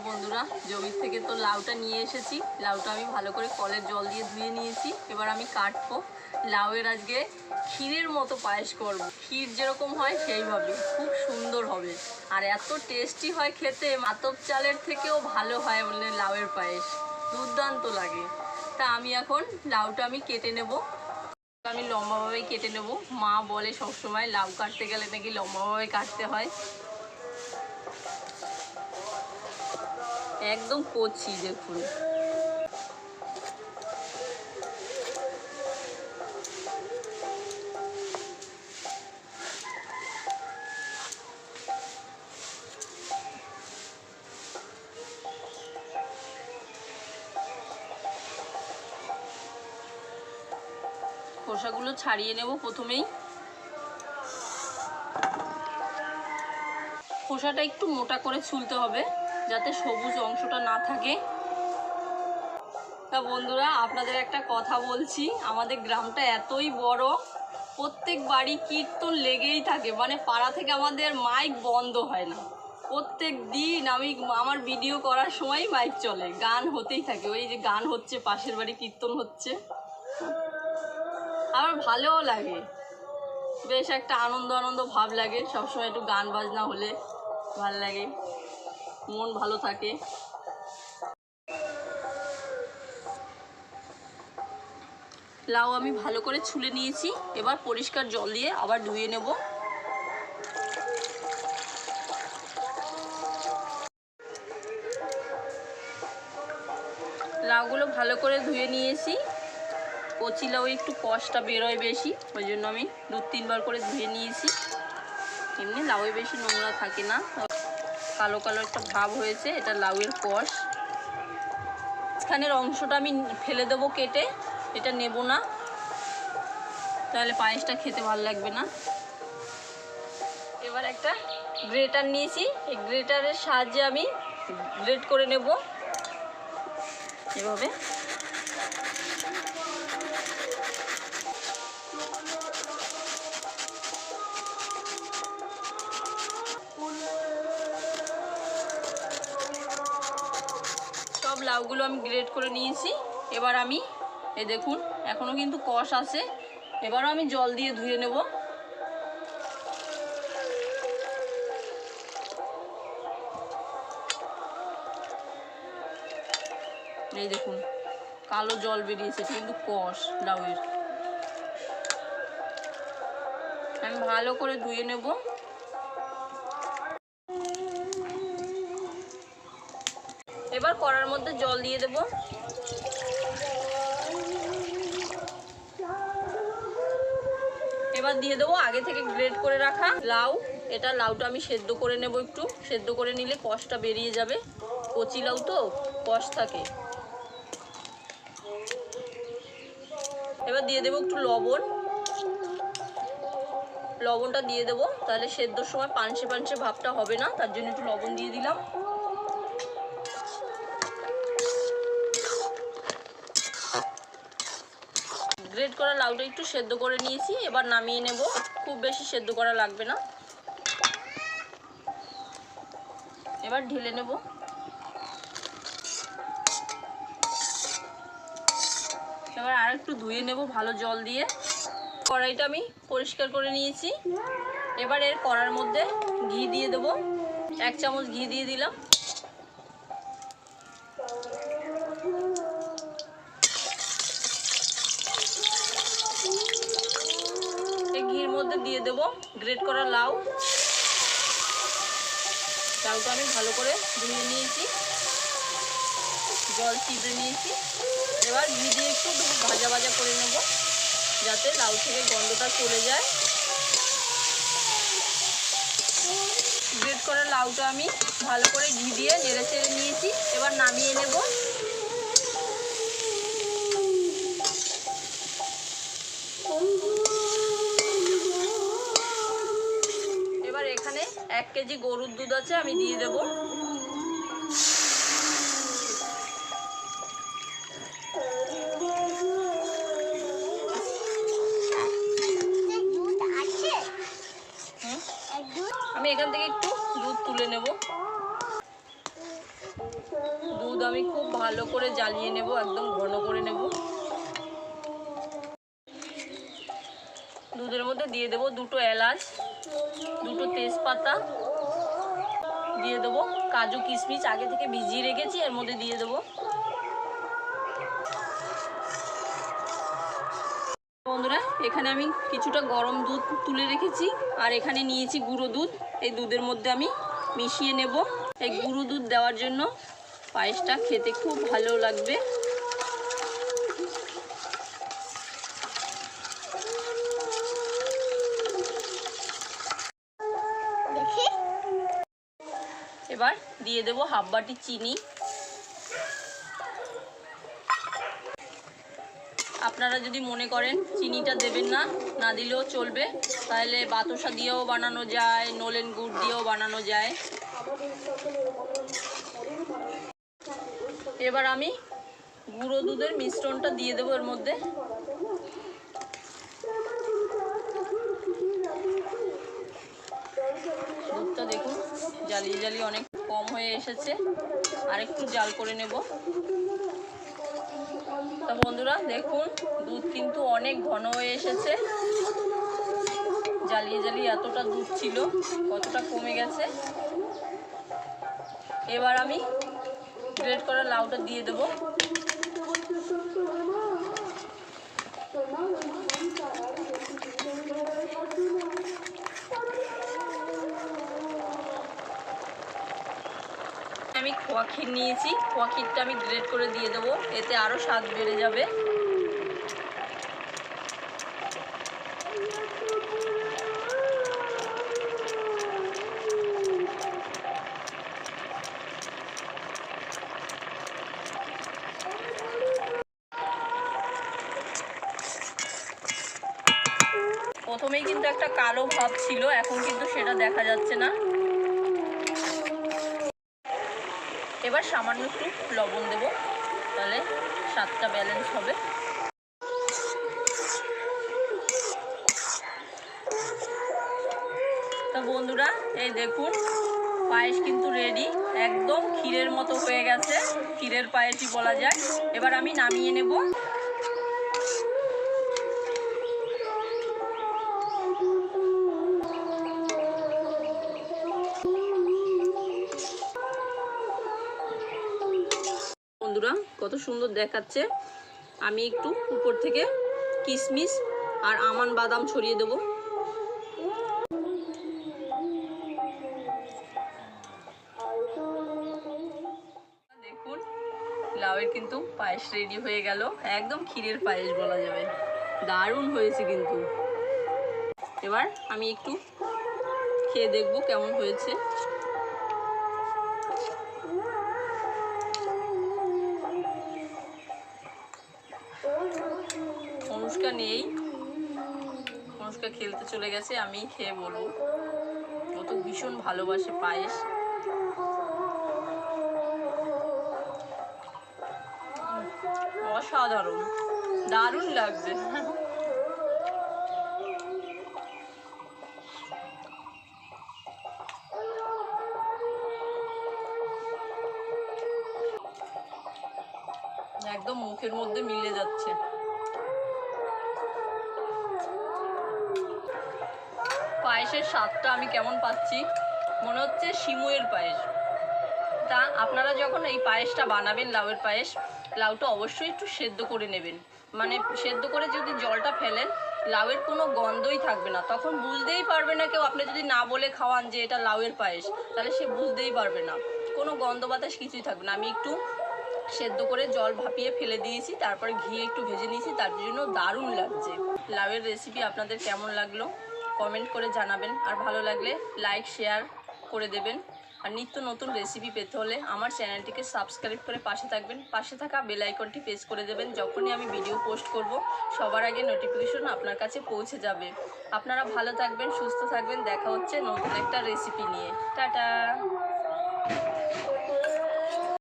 বন্ধুরা, জমির থেকে তো লাউটা নিয়ে এসেছি। লাউটা আমি ভালো করে কলের জল দিয়ে ধুয়ে নিয়েছি। এবার আমি কাটবো। লাউয়ের আজকে ক্ষীরের মতো পায়েস করব। ক্ষীর যেরকম হয় সেইভাবে, খুব সুন্দর হবে আর এত টেস্টি হয় খেতে। মাতব চালের থেকেও ভালো হয় বললে লাউয়ের পায়েস, দুর্দান্ত লাগে। তা আমি এখন লাউটা কেটে নেব। আমি লম্বাভাবেই কেটে নেব। মা বলে সবসময় লাউ কাটতে গেলে নাকি লম্বাভাবে কাটতে হয়। একদম কচি দেখুন। খোসাগুলো ছাড়িয়ে নেব প্রথমেই। খোসাটা একটু মোটা করে ছুলতে হবে যাতে সবুজ অংশটা না থাকে। তা বন্ধুরা, আপনাদের একটা কথা বলছি, আমাদের গ্রামটা এতই বড়, প্রত্যেক বাড়ি কীর্তন লেগেই থাকে। মানে পাড়া থেকে আমাদের মাইক বন্ধ হয় না। প্রত্যেক দিন আমার ভিডিও করার সময় মাইক চলে, গান হতেই থাকে। ওই যে গান হচ্ছে, পাশের বাড়ি কীর্তন হচ্ছে। আমার ভালোও লাগে, বেশ একটা আনন্দ আনন্দ ভাব লাগে। সবসময় একটু গান বাজনা হলে ভালো লাগে, মন ভালো থাকে। লাউ আমি ভালো করে ছুলে নিয়েছি। এবার পরিষ্কার জল দিয়ে আবার ধুয়ে নেব। লাউগুলো ভালো করে ধুয়ে নিয়েছি। কচি লাউ একটু কষটা বেরোয় বেশি, ওই জন্য আমি 2-3 বার করে ধুয়ে নিয়েছি। এমনি লাউয়ে বেশি নোংরা থাকে না। কালো কালো একটা ভাব হয়েছে, এটা লাউয়ের কষ। মাঝখানের অংশটা আমি ফেলে দেবো কেটে, এটা নেব না, তাহলে পায়েসটা খেতে ভালো লাগবে না। এবার একটা গ্রেটার নিয়েছি, এই গ্রেটারের সাহায্যে আমি গ্রেট করে নেব এভাবে। সব লাউগুলো আমি গ্রেট করে নিয়েছি। এবার আমি এই দেখুন, এখনো কিন্তু কষ আছে। এবারও আমি জল দিয়ে ধুয়ে নেব। এই দেখুন, কালো জল বেরিয়েছে, কিন্তু কষ লাউয়ের। আমি ভালো করে ধুয়ে নেব। এবার কড়ার মধ্যে জল দিয়ে দেব। এবার দিয়ে দেবো আগে থেকে গ্রেট করে রাখা লাউ। এটা লাউটা আমি সেদ্ধ করে নেব। একটু সেদ্ধ করে নিলে কষটা বেরিয়ে যাবে। কচি লাউ তো কষ থাকে। এবার দিয়ে দেবো একটু লবণ। লবণটা দিয়ে দেবো, তাহলে সেদ্ধর সময় পানসে পানসে ভাবটা হবে না, তার জন্য একটু লবণ দিয়ে দিলাম। গ্রেট করা লাউটা একটু সেদ্ধ করে নিয়েছি, এবার নামিয়ে নেব। খুব বেশি সেদ্ধ করা লাগবে না। এবার ঢেলে নেব। এবার আর একটু ধুয়ে নেব ভালো জল দিয়ে। কড়াইটা আমি পরিষ্কার করে নিয়েছি। এবার এর কড়ার মধ্যে ঘি দিয়ে দেবো। 1 চামচ ঘি দিয়ে দিলাম। এই ঘির মধ্যে দিয়ে দেবো গ্রেট করা লাউ। লাউটা আমি ভালো করে ধুয়ে নিয়েছি, জল চিপড়ে নিয়েছি। এবার ঘি দিয়ে একটু ভাজা ভাজা করে নেব, যাতে লাউ থেকে গন্ধটা চলে যায়। গ্রেট করা লাউটা আমি ভালো করে ঘি দিয়ে নেড়ে চেড়ে নিয়েছি। এবার নামিয়ে নেব। এবার এখানে 1 কেজি গরুর দুধ আছে, আমি দিয়ে দেব। আমি এখান থেকে একটু দুধ তুলে নেব। দুধ আমি খুব ভালো করে জ্বালিয়ে নেব, একদম ঘন করে নেব। দুধের মধ্যে দিয়ে দেবো 2টো এলাচ, 2টো তেজপাতা, দিয়ে দেবো কাজু কিশমিশ আগে থেকে ভিজিয়ে রেখেছি, এর মধ্যে দিয়ে দেবো। বন্ধুরা, এখানে আমি কিছুটা গরম দুধ তুলে রেখেছি, আর এখানে নিয়েছি গুঁড়ো দুধ। এই দুধের মধ্যে আমি মিশিয়ে নেব। এই গুঁড়ো দুধ দেওয়ার জন্য পায়েসটা খেতে খুব ভালো লাগবে। এবার দিয়ে দেবো হাফ বাটি চিনি। আপনারা যদি মনে করেন চিনিটা দেবেন না, না দিলেও চলবে, তাহলে বাতাসা দিয়েও বানানো যায়, নলেন গুড় দিয়েও বানানো যায়। এবার আমি গুঁড়ো দুধের মিশ্রণটা দিয়ে দেবো এর মধ্যে। দুধটা দেখুন জ্বালিয়ে জ্বালিয়ে অনেক কম হয়ে এসেছে, আর একটু জাল করে নেব। তা বন্ধুরা দেখুন, দুধ কিন্তু অনেক ঘন হয়ে এসেছে। জ্বালিয়ে জ্বালিয়ে এতটা দুধ ছিল, কতটা কমে গেছে। এবার আমি গ্রেট করা লাউটা দিয়ে দেবো। আমি খোয়া ক্ষীর নিয়েছি, খোয়া ক্ষীরটা আমি গ্রেট করে দিয়ে দেবো, এতে আরও স্বাদ বেড়ে যাবে। প্রথমেই কিন্তু একটা কালো ভাব ছিল, এখন কিন্তু সেটা দেখা যাচ্ছে না। এবার সামান্য একটু লবণ দেব, তাহলে স্বাদটা ব্যালেন্স হবে। তো বন্ধুরা, এই দেখুন পায়েস কিন্তু রেডি, একদম ক্ষীরের মতো হয়ে গেছে, ক্ষীরের পায়েসই বলা যায়। এবার আমি নামিয়ে নেব। বন্ধুরা, কত সুন্দর দেখাচ্ছে। আমি একটু উপর থেকে কিশমিশ আর আমান বাদাম ছড়িয়ে দেবো। দেখুন লাউয়ের কিন্তু পায়েস রেডি হয়ে গেল, একদম ক্ষীরের পায়েস বলা যাবে। দারুণ হয়েছে কিন্তু। এবার আমি একটু খেয়ে দেখবো কেমন হয়েছে। অনুষ্কা নেই, অনুষ্কা খেলতে চলে গেছে, আমি খেয়ে বলবো। ও তো ভীষণ ভালোবাসে পায়েস। অসাধারণ, দারুণ লাগছে। একদম মুখের মধ্যে মিলে যাচ্ছে। পায়েসের স্বাদটা আমি কেমন পাচ্ছি, মনে হচ্ছে সিমুয়ের পায়েস। তা আপনারা যখন এই পায়েসটা বানাবেন, লাউয়ের পায়েস, লাউটা অবশ্যই একটু সেদ্ধ করে নেবেন। মানে সেদ্ধ করে যদি জলটা ফেলেন, লাউয়ের কোনো গন্ধই থাকবে না, তখন বুঝতেই পারবে না কেউ। আপনি যদি না বলে খাওয়ান যে এটা লাউয়ের পায়েস, তাহলে সে বুঝতেই পারবে না, কোনো গন্ধ বাতাস কিছুই থাকবে না। আমি একটু সেদ্ধ করে জল ভাপিয়ে ফেলে দিয়েছি, তারপরে ঘি একটু ভেজে নিয়েছি, তার জন্য দারুণ লাগছে। লাউয়ের রেসিপি আপনাদের কেমন লাগলো কমেন্ট করে জানাবেন, আর ভালো লাগলে লাইক শেয়ার করে দেবেন। আর নিত্য নতুন রেসিপি পেতে হলে আমার চ্যানেলটিকে সাবস্ক্রাইব করে পাশে থাকবেন, পাশে থাকা বেল আইকনটি প্রেস করে দেবেন। যখনই আমি ভিডিও পোস্ট করব, সবার আগে নোটিফিকেশন আপনার কাছে পৌঁছে যাবে। আপনারা ভালো থাকবেন, সুস্থ থাকবেন। দেখা হচ্ছে নতুন একটা রেসিপি নিয়ে। টাটা।